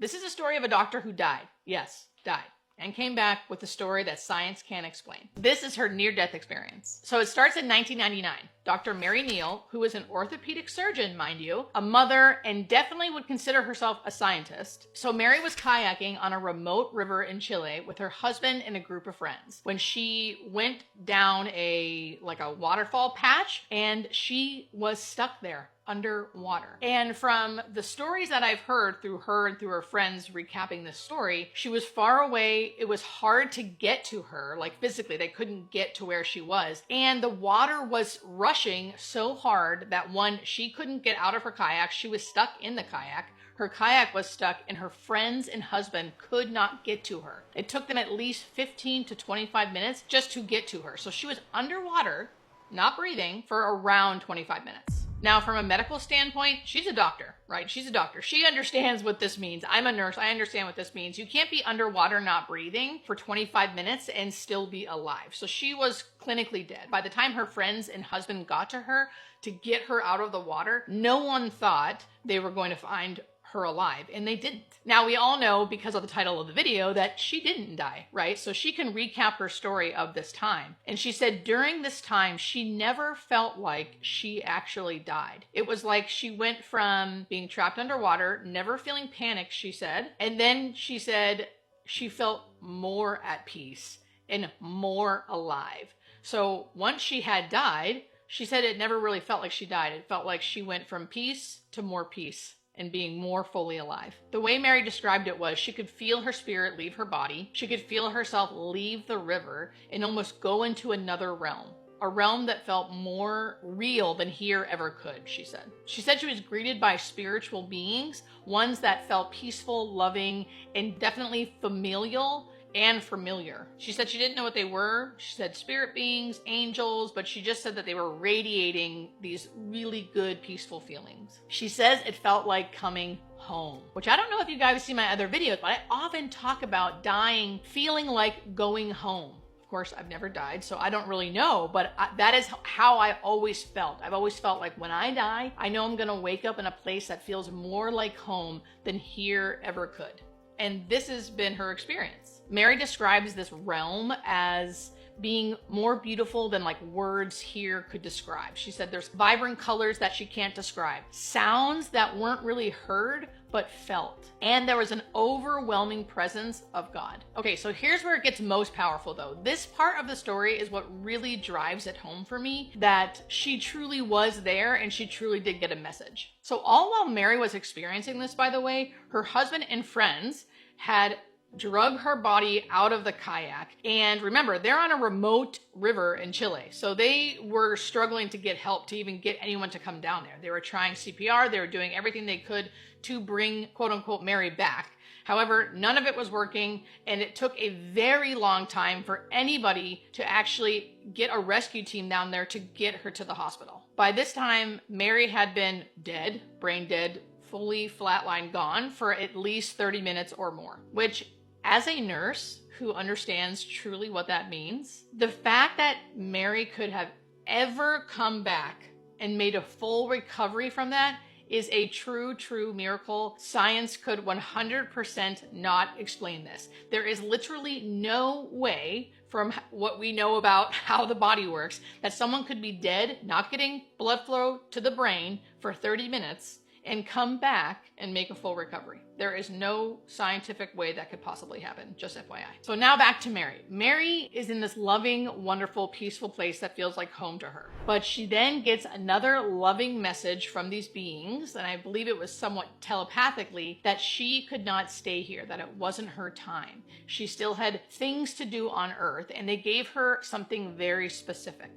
This is a story of a doctor who died. Yes, died. And came back with a story that science can't explain. This is her near-death experience. So it starts in 1999. Dr. Mary Neal, who is an orthopedic surgeon, mind you, a mother, and definitely would consider herself a scientist. So Mary was kayaking on a remote river in Chile with her husband and a group of friends when she went down a waterfall patch, and she was stuck there underwater. And from the stories that I've heard through her and through her friends recapping this story, she was far away. It was hard to get to her, like physically, they couldn't get to where she was. And the water was rushing so hard that she couldn't get out of her kayak. She was stuck in the kayak. Her kayak was stuck and her friends and husband could not get to her. It took them at least 15 to 25 minutes just to get to her. So she was underwater, not breathing, for around 25 minutes. Now, from a medical standpoint, she's a doctor, right? She's a doctor. She understands what this means. I'm a nurse. I understand what this means. You can't be underwater not breathing for 25 minutes and still be alive. So she was clinically dead. By the time her friends and husband got to her to get her out of the water, no one thought they were going to find her alive, and they didn't. Now, we all know, because of the title of the video, that she didn't die, right? So she can recap her story of this time. And she said during this time, she never felt like she actually died. It was like she went from being trapped underwater, never feeling panic, she said, and then she said she felt more at peace and more alive. So once she had died, she said it never really felt like she died. It felt like she went from peace to more peace and being more fully alive. The way Mary described it was she could feel her spirit leave her body. She could feel herself leave the river and almost go into another realm. A realm that felt more real than here ever could, she said. She said she was greeted by spiritual beings, ones that felt peaceful, loving, and definitely familial and familiar. She said she didn't know what they were. She said spirit beings, angels, but she just said that they were radiating these really good, peaceful feelings. She says it felt like coming home, which I don't know if you guys see my other videos, but I often talk about dying, feeling like going home. Of course, I've never died, so I don't really know, but that is how I always felt. I've always felt like when I die, I know I'm gonna wake up in a place that feels more like home than here ever could. And this has been her experience. Mary describes this realm as being more beautiful than like words here could describe. She said there's vibrant colors that she can't describe, sounds that weren't really heard but felt, and there was an overwhelming presence of God. Okay, so here's where it gets most powerful though. This part of the story is what really drives it home for me, that she truly was there and she truly did get a message. So all while Mary was experiencing this, by the way, her husband and friends had drug her body out of the kayak. And remember, they're on a remote river in Chile. So they were struggling to get help, to even get anyone to come down there. They were trying CPR. They were doing everything they could to bring quote unquote Mary back. However, none of it was working, and it took a very long time for anybody to actually get a rescue team down there to get her to the hospital. By this time, Mary had been dead, brain dead, fully flatline gone for at least 30 minutes or more, which as a nurse who understands truly what that means, the fact that Mary could have ever come back and made a full recovery from that is a true miracle. Science could 100% not explain this. There is literally no way, from what we know about how the body works, that someone could be dead, not getting blood flow to the brain for 30 minutes, and come back and make a full recovery. There is no scientific way that could possibly happen, just FYI. So now back to Mary. Mary is in this loving, wonderful, peaceful place that feels like home to her. But she then gets another loving message from these beings, and I believe it was somewhat telepathically, that she could not stay here, that it wasn't her time. She still had things to do on Earth, and they gave her something very specific.